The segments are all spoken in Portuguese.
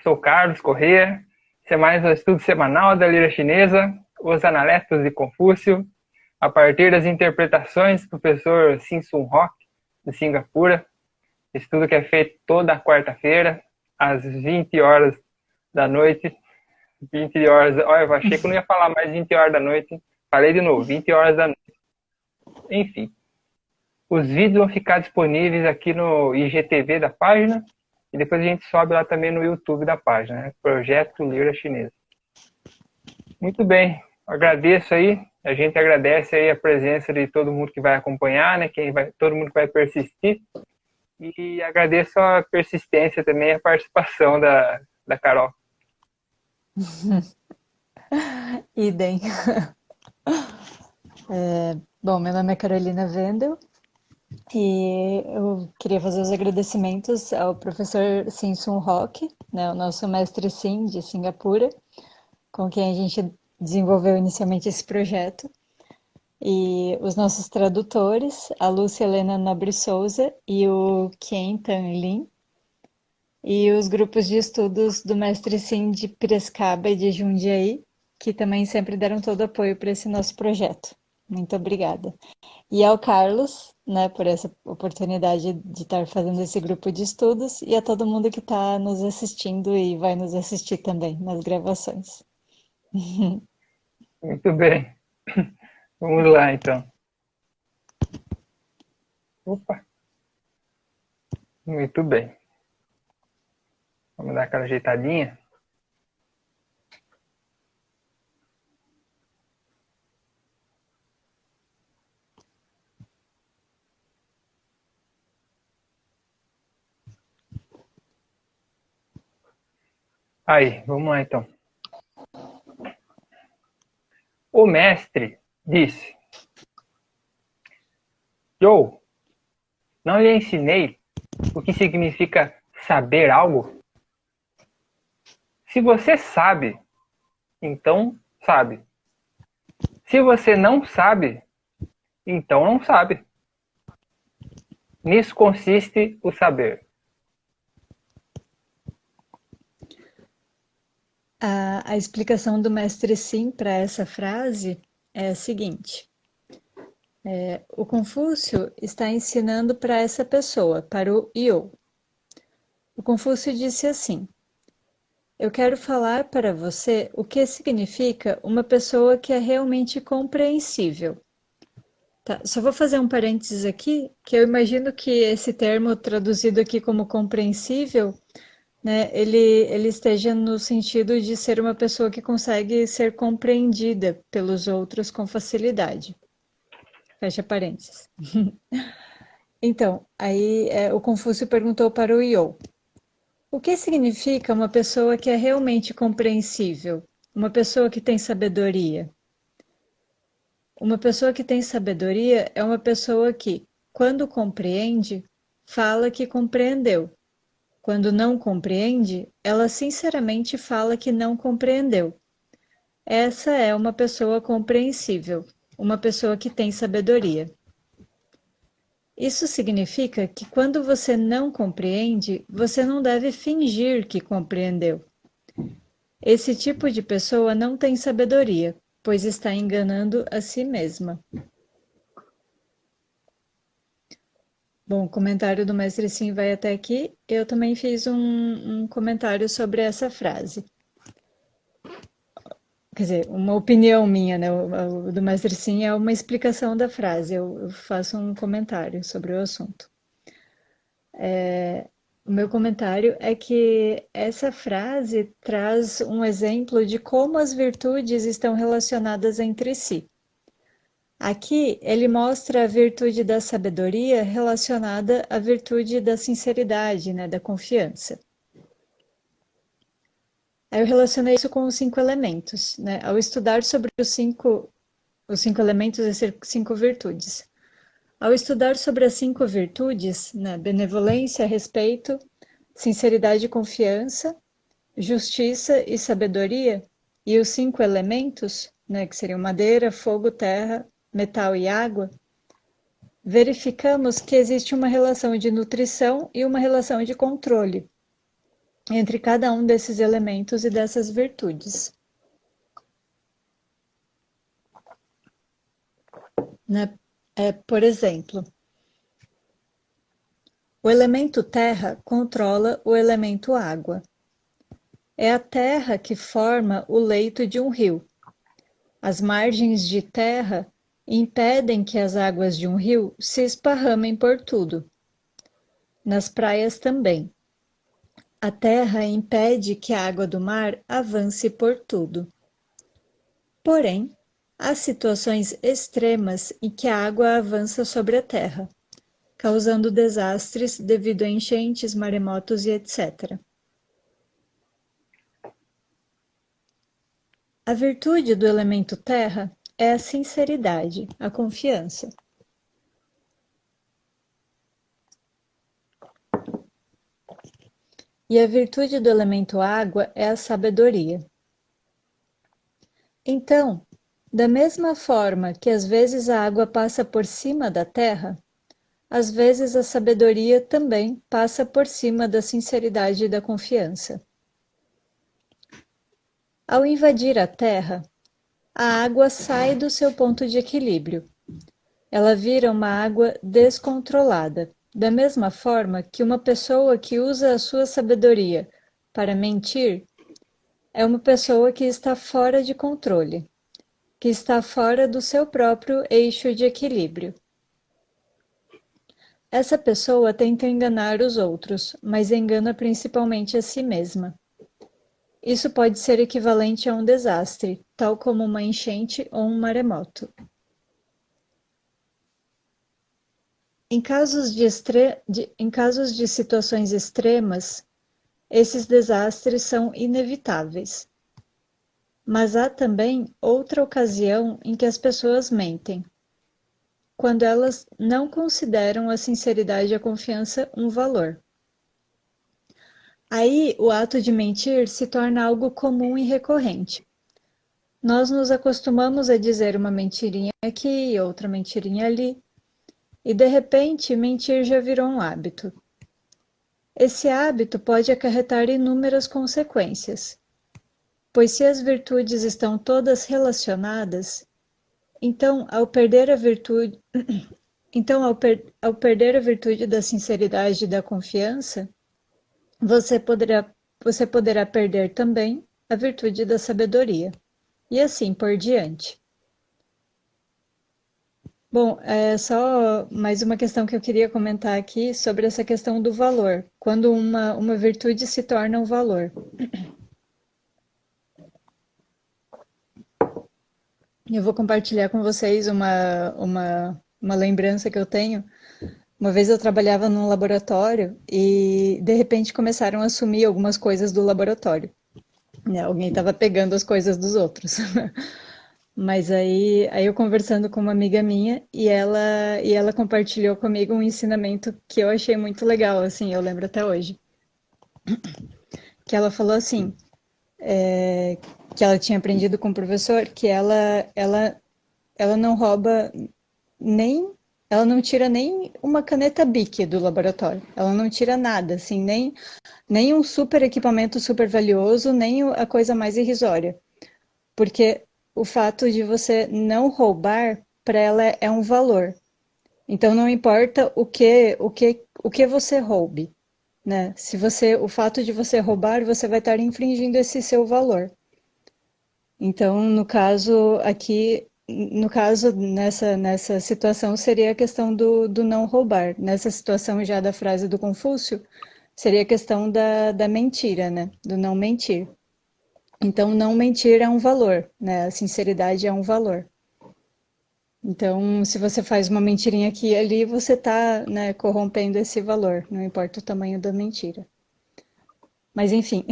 Sou Carlos Corrêa. Esse é mais um estudo semanal da língua chinesa, os Analectos de Confúcio, a partir das interpretações do professor Sin Sun Rock, de Singapura. Estudo que é feito toda quarta-feira, às 20 horas da noite. 20 horas. Olha, eu achei que eu não ia falar mais 20 horas da noite. Falei de novo, 20 horas da noite. Enfim. Os vídeos vão ficar disponíveis aqui no IGTV da página e depois a gente sobe lá também no YouTube da página, né? Projeto Língua Chinesa. Muito bem, agradeço aí. A gente agradece aí a presença de todo mundo que vai acompanhar, né? Todo mundo que vai persistir. E agradeço a persistência também, a participação da Carol. Idem. Bom, meu nome é Carolina Wendel e eu queria fazer os agradecimentos ao professor Sin Sun Rock, né, o nosso mestre Sin de Singapura, com quem a gente desenvolveu inicialmente esse projeto, e os nossos tradutores, a Lúcia Helena Nobre Souza e o Qian Tan Lin, e os grupos de estudos do mestre Sin de Piracicaba e de Jundiaí, que também sempre deram todo o apoio para esse nosso projeto. Muito obrigada. E ao Carlos, né, por essa oportunidade de estar fazendo esse grupo de estudos, e a todo mundo que está nos assistindo e vai nos assistir também nas gravações. Muito bem. Vamos lá, então. Opa. Muito bem. Vamos dar aquela ajeitadinha. Aí, vamos lá, então. O mestre disse: Joe, não lhe ensinei o que significa saber algo? Se você sabe, então sabe. Se você não sabe, então não sabe. Nisso consiste o saber. A explicação do mestre Sim para essa frase é a seguinte: o Confúcio está ensinando para essa pessoa, para o Yo. O Confúcio disse assim: eu quero falar para você o que significa uma pessoa que é realmente compreensível. Tá, só vou fazer um parênteses aqui, que eu imagino que esse termo traduzido aqui como compreensível, né, ele esteja no sentido de ser uma pessoa que consegue ser compreendida pelos outros com facilidade. Fecha parênteses. Então, aí o Confúcio perguntou para o Yo: o que significa uma pessoa que é realmente compreensível? Uma pessoa que tem sabedoria? Uma pessoa que tem sabedoria é uma pessoa que, quando compreende, fala que compreendeu. Quando não compreende, ela sinceramente fala que não compreendeu. Essa é uma pessoa compreensível, uma pessoa que tem sabedoria. Isso significa que quando você não compreende, você não deve fingir que compreendeu. Esse tipo de pessoa não tem sabedoria, pois está enganando a si mesma. Bom, o comentário do mestre Sim vai até aqui. Eu também fiz um comentário sobre essa frase. Quer dizer, uma opinião minha, né? O do mestre Sim é uma explicação da frase. Eu faço um comentário sobre o assunto. O meu comentário é que essa frase traz um exemplo de como as virtudes estão relacionadas entre si. Aqui ele mostra a virtude da sabedoria relacionada à virtude da sinceridade, né, da confiança. Aí eu relacionei isso com os 5 elementos, né? Ao estudar sobre os cinco elementos e 5 virtudes. Ao estudar sobre as 5 virtudes, né, benevolência, respeito, sinceridade e confiança, justiça e sabedoria, e os 5 elementos, né, que seriam madeira, fogo, terra, metal e água, verificamos que existe uma relação de nutrição e uma relação de controle. entre cada um desses elementos e dessas virtudes. Né? Por exemplo, o elemento terra controla o elemento água. É a terra que forma o leito de um rio. As margens de terra impedem que as águas de um rio se esparramem por tudo. Nas praias também. A terra impede que a água do mar avance por tudo. Porém, há situações extremas em que a água avança sobre a terra, causando desastres devido a enchentes, maremotos e etc. A virtude do elemento terra é a sinceridade, a confiança. E a virtude do elemento água é a sabedoria. Então, da mesma forma que às vezes a água passa por cima da terra, às vezes a sabedoria também passa por cima da sinceridade e da confiança. Ao invadir a terra, a água sai do seu ponto de equilíbrio. Ela vira uma água descontrolada, da mesma forma que uma pessoa que usa a sua sabedoria para mentir é uma pessoa que está fora de controle, que está fora do seu próprio eixo de equilíbrio. Essa pessoa tenta enganar os outros, mas engana principalmente a si mesma. Isso pode ser equivalente a um desastre, tal como uma enchente ou um maremoto. Em casos de situações extremas, esses desastres são inevitáveis. Mas há também outra ocasião em que as pessoas mentem, quando elas não consideram a sinceridade e a confiança um valor. Aí o ato de mentir se torna algo comum e recorrente. Nós nos acostumamos a dizer uma mentirinha aqui e outra mentirinha ali, e de repente mentir já virou um hábito. Esse hábito pode acarretar inúmeras consequências, pois se as virtudes estão todas relacionadas, então ao perder a virtude da sinceridade e da confiança, você poderá perder também a virtude da sabedoria, e assim por diante. Bom, é só mais uma questão que eu queria comentar aqui sobre essa questão do valor, quando uma virtude se torna um valor. Eu vou compartilhar com vocês uma lembrança que eu tenho. Uma vez eu trabalhava num laboratório e, de repente, começaram a sumir algumas coisas do laboratório. Né? Alguém estava pegando as coisas dos outros. Mas aí eu conversando com uma amiga minha e ela compartilhou comigo um ensinamento que eu achei muito legal, assim, eu lembro até hoje. Que ela falou assim, que ela tinha aprendido com o professor, que ela não rouba nem, ela não tira nem uma caneta Bic do laboratório. Ela não tira nada, assim, nem um super equipamento super valioso, nem a coisa mais irrisória. Porque o fato de você não roubar, para ela é um valor. Então não importa o que você roube, né? O fato de você roubar, você vai estar infringindo esse seu valor. Então, no caso aqui, no caso nessa situação seria a questão do não roubar. Nessa situação já da frase do Confúcio, seria a questão da mentira, né? Do não mentir. Então, não mentir é um valor, né? A sinceridade é um valor. Então, se você faz uma mentirinha aqui e ali, você está, né, corrompendo esse valor, não importa o tamanho da mentira. Mas, enfim,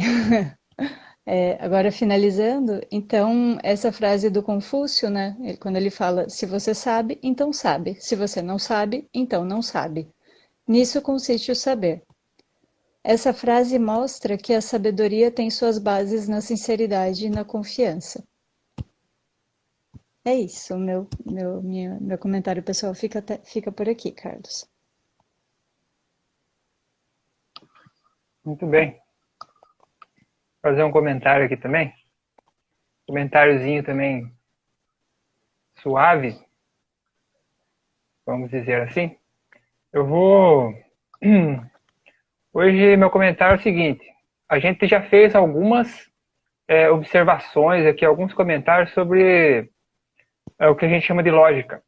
agora finalizando, então, essa frase do Confúcio, né, quando ele fala, se você sabe, então sabe. Se você não sabe, então não sabe. Nisso consiste o saber. Essa frase mostra que a sabedoria tem suas bases na sinceridade e na confiança. É isso, meu comentário pessoal fica por aqui, Carlos. Muito bem. fazer um comentário aqui também. Comentáriozinho também suave, vamos dizer assim. Eu vou... Hoje meu comentário é o seguinte. A gente já fez algumas observações aqui, alguns comentários sobre o que a gente chama de lógica,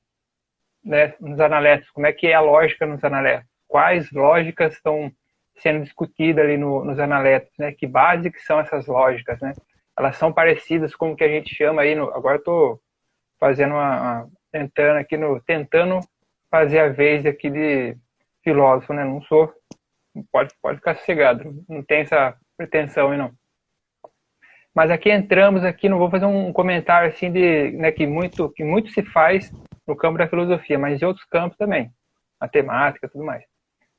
né, nos analéticos. Como é que é a lógica nos analéticos? Quais lógicas estão sendo discutidas ali nos analéticos, né? Que base que são essas lógicas, né? Elas são parecidas com o que a gente chama aí, agora estou fazendo tentando fazer a vez aqui de filósofo, né? Não sou, pode ficar sossegado, não tem essa pretensão aí não. Mas aqui entramos aqui, não vou fazer um comentário assim né, que muito se faz no campo da filosofia, mas em outros campos também, matemática, tudo mais.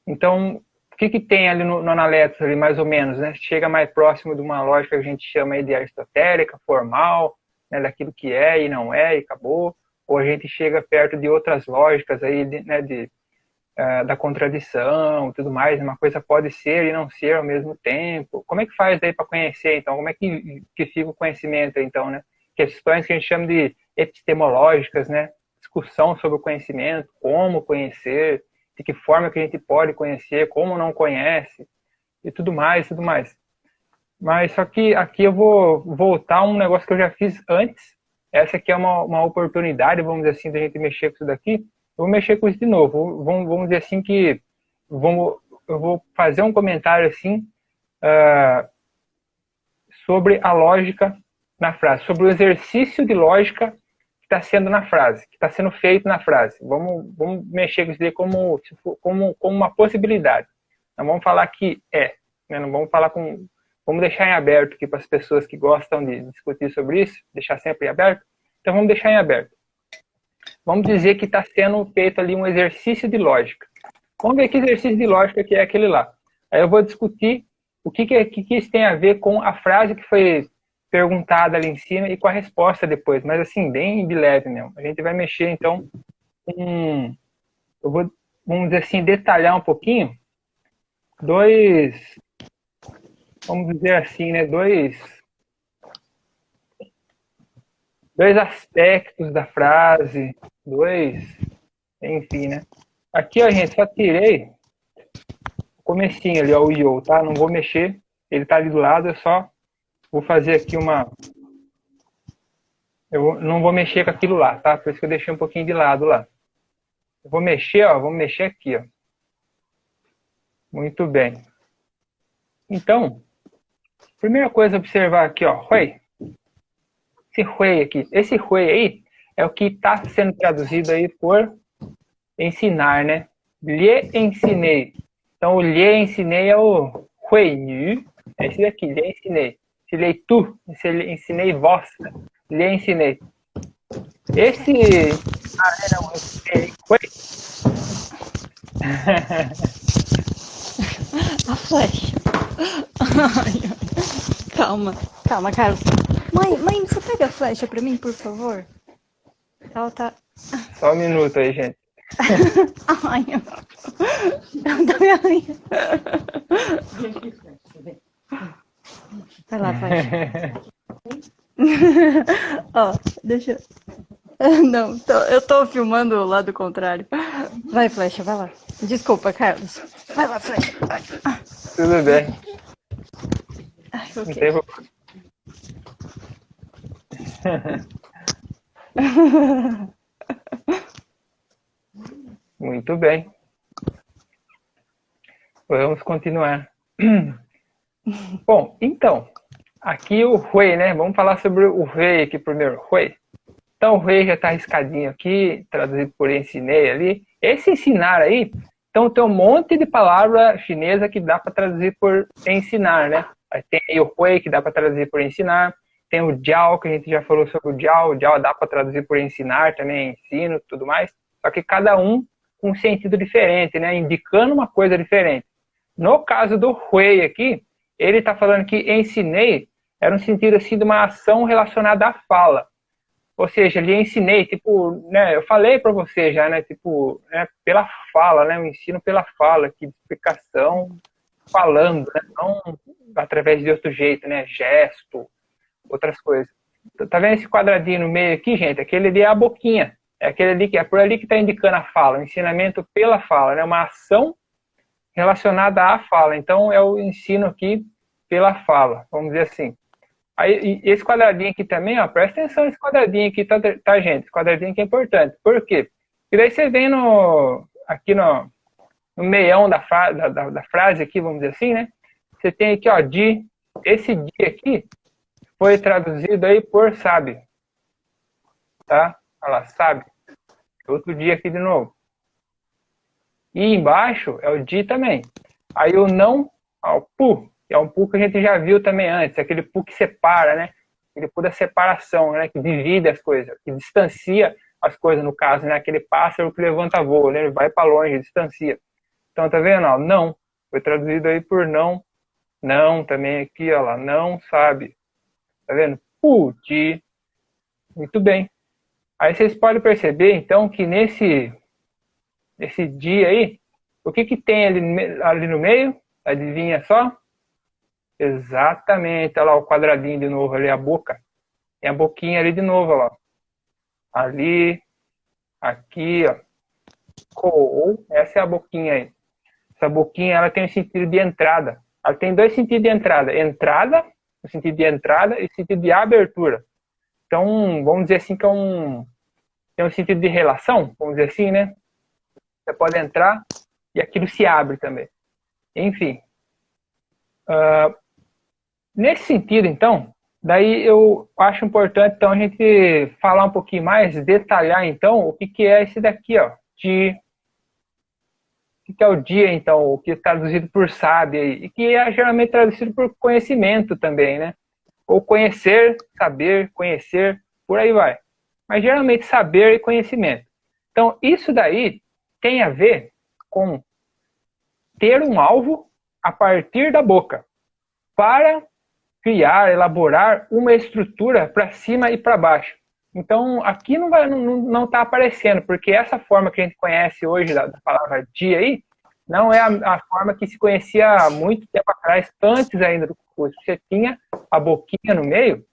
Então, o que tem ali no Analectos, ali, mais ou menos, né? Chega mais próximo de uma lógica que a gente chama aí de aristotélica, formal, né, daquilo que é e não é e acabou, ou a gente chega perto de outras lógicas aí, né, da contradição, tudo mais, uma coisa pode ser e não ser ao mesmo tempo. Como é que faz daí para conhecer, então? Como é que fica o conhecimento, então, né? Questões que a gente chama de epistemológicas, né? Discussão sobre o conhecimento, como conhecer, de que forma que a gente pode conhecer, como não conhece, e tudo mais, tudo mais. Mas só que aqui eu vou voltar a um negócio que eu já fiz antes. Essa aqui é uma oportunidade, vamos dizer assim, da gente mexer com isso daqui. Eu vou mexer com isso de novo. Vamos dizer assim que eu vou fazer um comentário assim sobre a lógica na frase, sobre o exercício de lógica que está sendo na frase, que está sendo feito na frase. Vamos mexer com isso daí como uma possibilidade. Não vamos falar que né? Não vamos falar com... Vamos deixar em aberto aqui para as pessoas que gostam de discutir sobre isso, deixar sempre em aberto. Então vamos deixar em aberto. Vamos dizer que está sendo feito ali um exercício de lógica. Vamos ver que exercício de lógica que é aquele lá. Aí eu vou discutir o que isso tem a ver com a frase que foi perguntada ali em cima e com a resposta depois. Mas assim, bem de leve mesmo. A gente vai mexer então eu vou, vamos dizer assim, detalhar um pouquinho vamos dizer assim, né, dois aspectos da frase, enfim, né? Aqui, ó, gente, só tirei o comecinho ali, ó, o yo, tá? Não vou mexer, ele tá ali do lado, eu só vou fazer aqui eu não vou mexer com aquilo lá, tá? Por isso que eu deixei um pouquinho de lado lá. Eu vou mexer, ó, vamos mexer aqui, ó. Muito bem. Então, primeira coisa a observar aqui, ó, hui. Esse hui aqui. Esse hui aí é o que está sendo traduzido aí por ensinar, né? Lhe ensinei. Então, o lhe ensinei é o hui nu. É esse daqui, lhe ensinei. Ensinei tu, ensinei vós. Lhe ensinei. Esse... não, ensinei hui. A flecha. Calma, Carlos. Mãe, você pega a flecha pra mim, por favor? Ela tá... Só um minuto aí, gente. Ai, ela tá me arranhando. Vai lá, flecha. Ó, deixa eu... Não, eu tô filmando o lado contrário. Vai, flecha, vai lá. Desculpa, Carlos. Vai lá, flecha. Vai. Tudo bem. Ai, okay. Não tem problema. Muito bem. Vamos continuar. Bom, então, aqui o hui, né? Vamos falar sobre o hui aqui primeiro. Hui. Então, o hui já está riscadinho aqui, traduzido por ensinei ali. Esse ensinar aí, então tem um monte de palavra chinesa que dá para traduzir por ensinar, né? Tem aí o hui, que dá para traduzir por ensinar. Tem o jiao, que a gente já falou sobre o jiao. O jiao dá para traduzir por ensinar também, ensino, tudo mais. Só que cada um com um sentido diferente, né? Indicando uma coisa diferente. No caso do hui aqui, ele está falando que ensinei era um sentido assim de uma ação relacionada à fala. Ou seja, lhe ensinei, tipo, né, eu falei para você já, né, tipo, né, pela fala, né, o ensino pela fala, que explicação falando, né? Não através de outro jeito, né? Gesto, outras coisas. Tá vendo esse quadradinho no meio aqui, gente? Aquele ali é a boquinha. É aquele ali que é por ali que está indicando a fala, o ensinamento pela fala, né? Uma ação relacionada à fala. Então, é o ensino aqui pela fala, vamos dizer assim. Aí, e esse quadradinho aqui também, ó, presta atenção nesse quadradinho aqui, tá, gente? Esse quadradinho aqui é importante. Por quê? Porque daí você vem aqui no meião da frase aqui, vamos dizer assim, né? Você tem aqui, ó, esse dia aqui foi traduzido aí por sabe. Tá? Olha lá, sabe. Outro dia aqui de novo. E embaixo é o di também. Aí o não, ó, o pu, é um pu que a gente já viu também antes, aquele pu que separa, né? Aquele pu da separação, né? Que divide as coisas, que distancia as coisas, no caso, né? Aquele pássaro que levanta voo, né? Ele vai para longe, distancia. Então, tá vendo? Ó, não. Foi traduzido aí por não. Não também aqui, ó lá. Não sabe. Tá vendo? Puti. Muito bem. Aí vocês podem perceber, então, que nesse dia aí, o que tem ali no meio? Adivinha só? Exatamente. Olha lá o quadradinho de novo ali, a boca. Tem a boquinha ali de novo, ó lá. Ali, aqui, ó. Essa é a boquinha aí. Essa boquinha, ela tem o sentido de entrada. Ela tem dois sentidos de entrada. Entrada, o sentido de entrada, e o sentido de abertura. Então, vamos dizer assim que tem um sentido de relação, vamos dizer assim, né? Você pode entrar e aquilo se abre também. Enfim. Nesse sentido, então, daí eu acho importante, então, a gente falar um pouquinho mais, detalhar, então, o que é esse daqui, ó, o que é o dia, então, o que é traduzido por sabe, e que é geralmente traduzido por conhecimento também, né? Ou conhecer, saber, conhecer, por aí vai. Mas geralmente saber e conhecimento. Então, isso daí tem a ver com ter um alvo a partir da boca, para criar, elaborar uma estrutura para cima e para baixo. Então, aqui não está aparecendo, porque essa forma que a gente conhece hoje da palavra dia aí, não é a forma que se conhecia há muito tempo atrás, antes ainda do curso. Você tinha a boquinha no meio,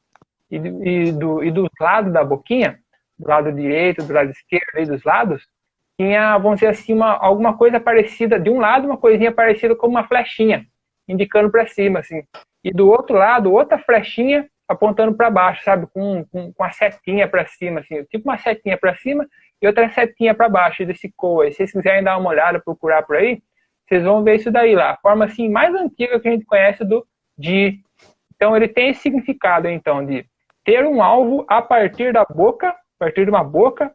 e dos lados da boquinha, do lado direito, do lado esquerdo e dos lados, tinha, vamos dizer assim, alguma coisa parecida, de um lado uma coisinha parecida como uma flechinha, indicando para cima, assim. E do outro lado, outra flechinha apontando para baixo, sabe? Com a setinha para cima, assim. Tipo uma setinha para cima e outra setinha para baixo desse coa. Se vocês quiserem dar uma olhada, procurar por aí, vocês vão ver isso daí lá. A forma, assim, mais antiga que a gente conhece do de. Então, ele tem esse significado, então, de ter um alvo a partir da boca, a partir de uma boca,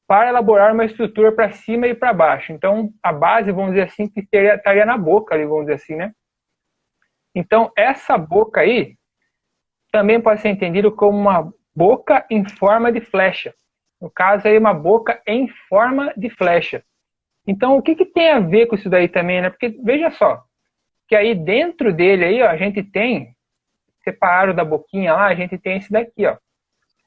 para elaborar uma estrutura para cima e para baixo. Então, a base, vamos dizer assim, que estaria na boca ali, vamos dizer assim, né? Então, essa boca aí também pode ser entendido como uma boca em forma de flecha. No caso aí, uma boca em forma de flecha. Então, o que tem a ver com isso daí também, né? Porque, veja só, que aí dentro dele aí, ó, a gente tem, separado da boquinha lá, a gente tem esse daqui, ó.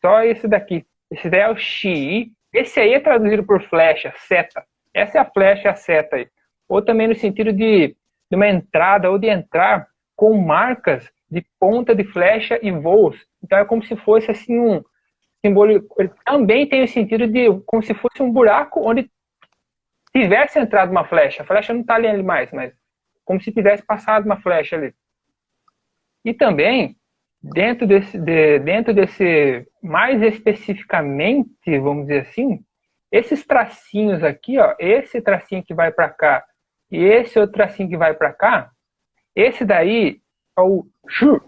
Só esse daqui. Esse daí é o chi. Esse aí é traduzido por flecha, seta. Essa é a flecha, a seta aí. Ou também no sentido de uma entrada ou de entrar com marcas de ponta de flecha e voos. Então é como se fosse assim um simbólico. Ele também tem o sentido de como se fosse um buraco onde tivesse entrado uma flecha. A flecha não está ali mais, mas como se tivesse passado uma flecha ali. E também, dentro desse mais especificamente, vamos dizer assim, esses tracinhos aqui, ó, esse tracinho que vai para cá e esse outro tracinho que vai para cá, esse daí é o ju.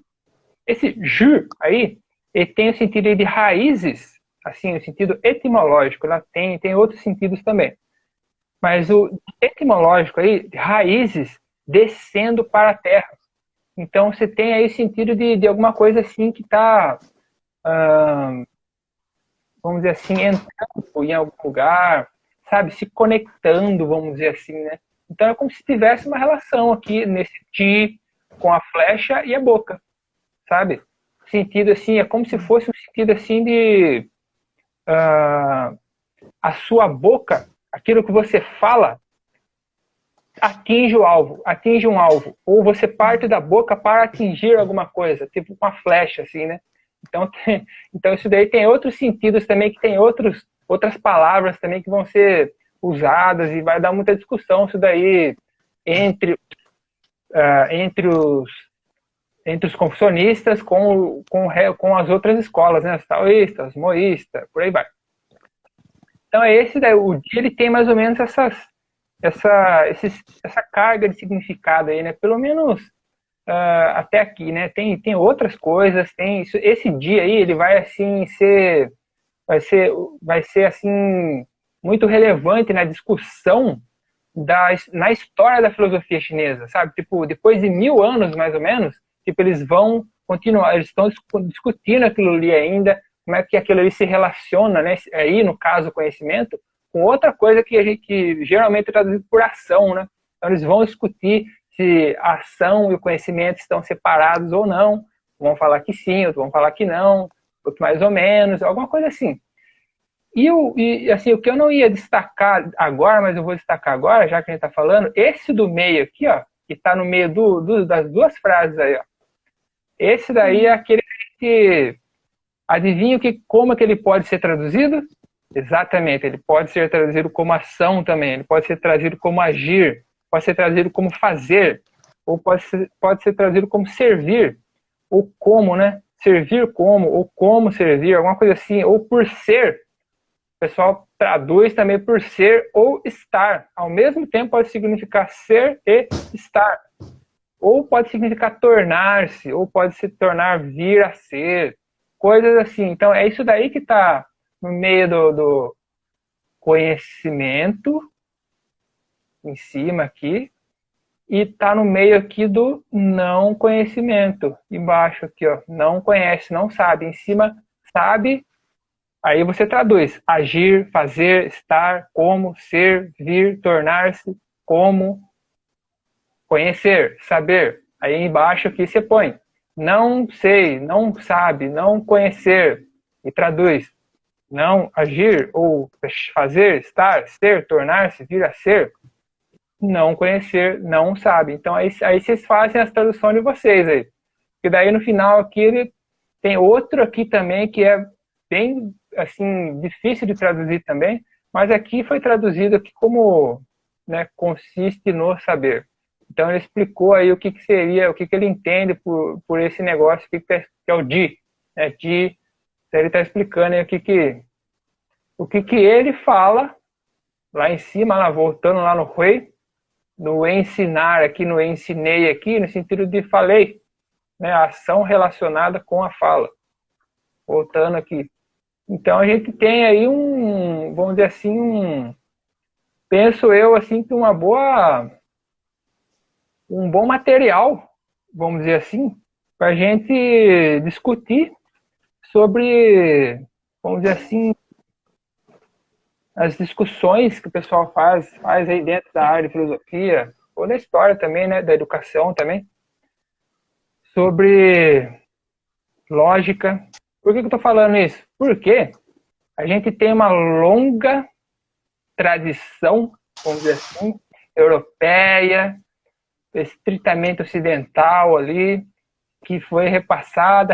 Esse ju aí, ele tem o sentido de raízes, assim, o sentido etimológico, ela tem outros sentidos também. Mas o etimológico aí, raízes descendo para a terra. Então você tem aí o sentido de alguma coisa assim que está, vamos dizer assim, entrando em algum lugar, sabe, se conectando, vamos dizer assim, né? Então é como se tivesse uma relação aqui nesse ti com a flecha e a boca, sabe? Sentido assim, é como se fosse um sentido assim de a sua boca, aquilo que você fala, atinge o alvo, atinge um alvo, ou você parte da boca para atingir alguma coisa, tipo uma flecha, assim, né? Então isso daí tem outros sentidos também, que tem outras palavras também que vão ser usadas e vai dar muita discussão isso daí entre, entre os confucionistas com as outras escolas, né? Os taoístas, os moístas, por aí vai. Então esse daí, o dia ele tem mais ou menos essa carga de significado aí, né? Pelo menos até aqui, né? Tem outras coisas, esse dia aí ele vai assim vai ser assim muito relevante na discussão na história da filosofia chinesa, sabe? Tipo, depois de 1000 anos mais ou menos, tipo, eles vão continuar, eles estão discutindo aquilo ali ainda, como é que aquilo ali se relaciona, né? Aí no caso conhecimento, com outra coisa que geralmente é traduzido por ação, né? Então eles vão discutir se a ação e o conhecimento estão separados ou não. Vão falar que sim, outros vão falar que não, outros mais ou menos, alguma coisa assim. E assim, o que eu não ia destacar agora, mas eu vou destacar agora, já que a gente está falando, esse do meio aqui, ó, que está no meio das duas frases aí, ó. Esse daí é aquele que adivinha como é que ele pode ser traduzido? Exatamente, ele pode ser traduzido como ação também, ele pode ser traduzido como agir, pode ser traduzido como fazer, ou pode ser traduzido como servir, ou como, né? Servir como, ou como servir, alguma coisa assim, ou por ser. O pessoal traduz também por ser ou estar. Ao mesmo tempo pode significar ser e estar. Ou pode significar tornar-se, ou pode se tornar vir a ser. Coisas assim. Então é isso daí que está no meio do conhecimento, em cima aqui, e está no meio aqui do não conhecimento, embaixo aqui, ó, não conhece, não sabe, em cima sabe, aí você traduz, agir, fazer, estar, como, ser, vir, tornar-se, como, conhecer, saber, aí embaixo aqui você põe, não sei, não sabe, não conhecer, e traduz, não agir, ou fazer, estar, ser, tornar-se, vir a ser, não conhecer, não sabe. Então aí vocês fazem as traduções de vocês aí. E daí no final aqui ele tem outro aqui também que é bem assim difícil de traduzir também, mas aqui foi traduzido aqui como, né, consiste no saber. Então ele explicou aí o que seria, o que ele entende por esse negócio que é o Di, né? Di, então ele está explicando aí o que ele fala lá em cima, lá voltando lá no Hui, no ensinar aqui, no ensinei aqui, no sentido de falei, né, a ação relacionada com a fala. Voltando aqui. Então a gente tem aí vamos dizer assim, penso eu assim que um bom material, vamos dizer assim, para a gente discutir sobre, vamos dizer assim, as discussões que o pessoal faz aí dentro da área de filosofia, ou da história também, né, da educação também, sobre lógica. Por que eu estou falando isso? Porque a gente tem uma longa tradição, vamos dizer assim, europeia, estritamente ocidental ali, que foi repassada,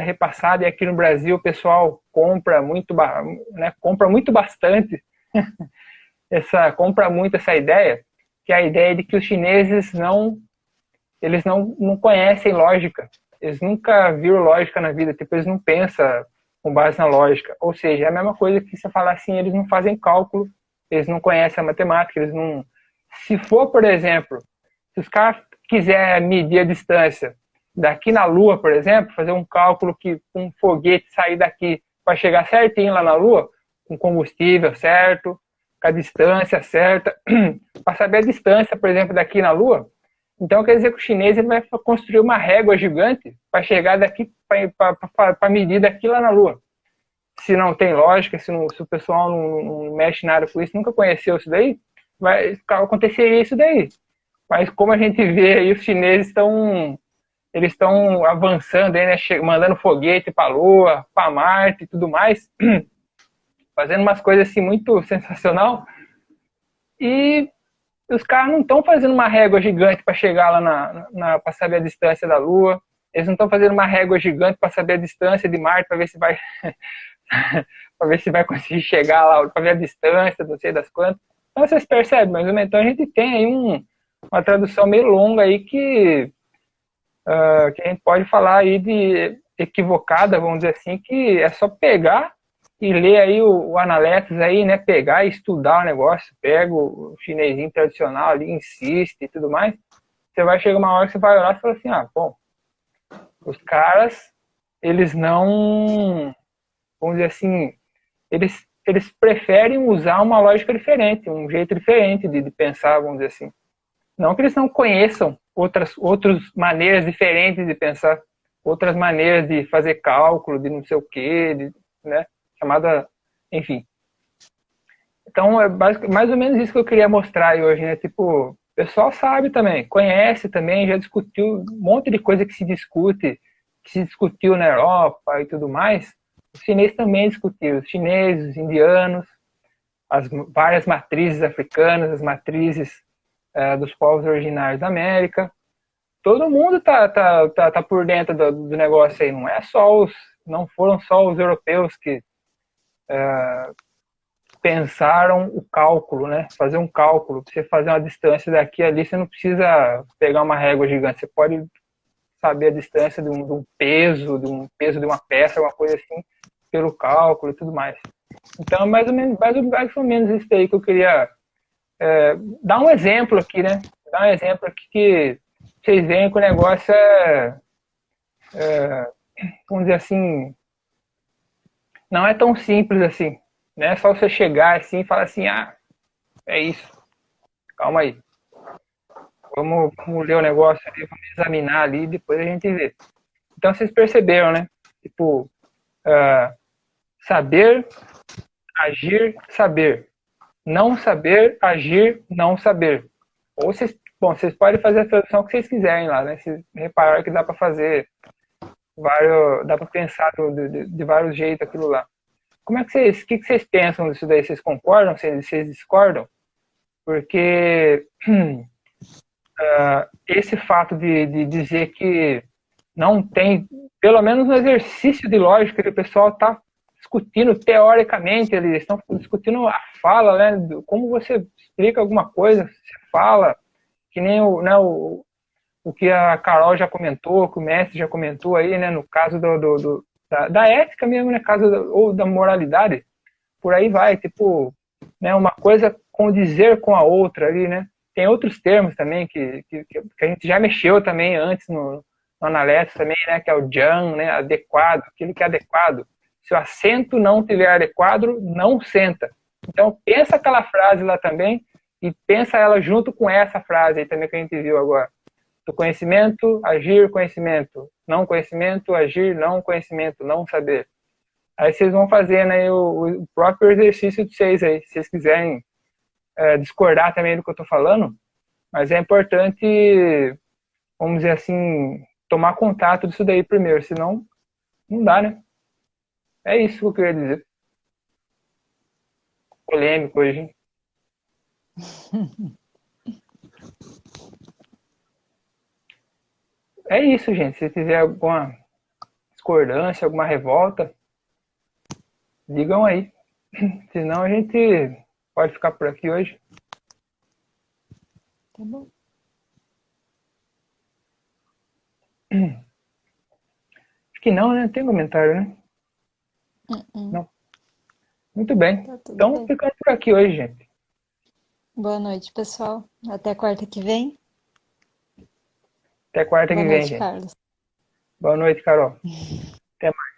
e aqui no Brasil o pessoal compra muito, né, compra muito bastante compra muito essa ideia, que é a ideia de que os chineses eles não conhecem lógica, eles nunca viram lógica na vida, tipo, eles não pensam com base na lógica, ou seja, é a mesma coisa que você falar assim, eles não fazem cálculo, eles não conhecem a matemática, eles não... Se for, por exemplo, se os caras quiserem medir a distância daqui na Lua, por exemplo, fazer um cálculo que um foguete sair daqui para chegar certinho lá na Lua, com combustível certo, com a distância certa, para saber a distância, por exemplo, daqui na Lua, então quer dizer que o chinês ele vai construir uma régua gigante para chegar daqui, para medir daqui lá na Lua. Se não tem lógica, se o pessoal não mexe nada com isso, nunca conheceu isso daí, vai acontecer isso daí. Mas como a gente vê aí, os chineses estão avançando aí, né, mandando foguete para a Lua, para Marte e tudo mais, fazendo umas coisas assim muito sensacional. E os caras não estão fazendo uma régua gigante para chegar lá para saber a distância da Lua. Eles não estão fazendo uma régua gigante para saber a distância de Marte, para ver se vai para ver se vai conseguir chegar lá, para ver a distância, não sei das quantas. Então vocês percebem, mais ou menos. Então a gente tem aí uma tradução meio longa aí que a gente pode falar aí de equivocada, vamos dizer assim, que é só pegar e ler aí o Analetos aí, né, pegar e estudar o negócio, pega o chinesinho tradicional ali, insiste e tudo mais, você vai chegar uma hora que você vai olhar e fala assim, bom, os caras, eles não, vamos dizer assim, eles preferem usar uma lógica diferente, um jeito diferente de pensar, vamos dizer assim. Não que eles não conheçam outras maneiras diferentes de pensar, outras maneiras de fazer cálculo, de não sei o quê, né? Chamada, enfim. Então, é mais ou menos isso que eu queria mostrar aí hoje, né? Tipo, o pessoal sabe também, conhece também, já discutiu um monte de coisa que se discutiu na Europa e tudo mais. Os chineses também discutiram, os chineses, os indianos, as várias matrizes africanas, as matrizes dos povos originários da América. Todo mundo tá por dentro do negócio aí, não foram só os europeus que pensaram o cálculo, né? Fazer um cálculo, pra você fazer uma distância daqui a ali, você não precisa pegar uma régua gigante, você pode saber a distância de um peso de uma peça, alguma coisa assim, pelo cálculo e tudo mais. Então, mais ou menos isso aí que eu queria dar um exemplo aqui, né? Dar um exemplo aqui que vocês veem que o negócio vamos dizer assim, não é tão simples assim. Não é só você chegar assim e falar assim, é isso, calma aí. Vamos ler o negócio ali, vamos examinar ali, depois a gente vê. Então vocês perceberam, né? Tipo, saber, agir, saber. Não saber, agir, não saber. Ou vocês podem fazer a tradução que vocês quiserem lá, né? Vocês repararam que dá para fazer dá para pensar de vários jeitos aquilo lá. O que vocês pensam disso daí? Vocês concordam? Vocês discordam? Porque esse fato de dizer que não tem, pelo menos no exercício de lógica que o pessoal está discutindo teoricamente, eles estão discutindo a fala, né? Como você explica alguma coisa, você fala, que nem o que a Carol já comentou, que o mestre já comentou aí, né? No caso da ética mesmo, né? Ou da moralidade, por aí vai, tipo, né? Uma coisa condizer com a outra ali, né? Tem outros termos também que a gente já mexeu também antes no Analetos também, né? Que é o Jan, né? Adequado, aquilo que é adequado. Se o assento não estiver adequado, não senta. Então, pensa aquela frase lá também e pensa ela junto com essa frase aí também que a gente viu agora. Do conhecimento, agir, conhecimento. Não conhecimento, agir, não conhecimento, não saber. Aí vocês vão fazendo aí o próprio exercício de vocês aí, se vocês quiserem discordar também do que eu estou falando, mas é importante, vamos dizer assim, tomar contato disso daí primeiro, senão não dá, né? É isso que eu queria dizer. Polêmico hoje, hein? É isso, gente. Se tiver alguma discordância, alguma revolta, digam aí. Senão a gente pode ficar por aqui hoje. Tá bom. Acho que não, né? Tem comentário, né? Não. Muito bem. Tá tudo Então, bem. ficando por aqui hoje, gente. Boa noite, pessoal. Até quarta que vem. Até quarta Boa que vem, noite, gente. Carlos. Boa noite, Carol. Até mais.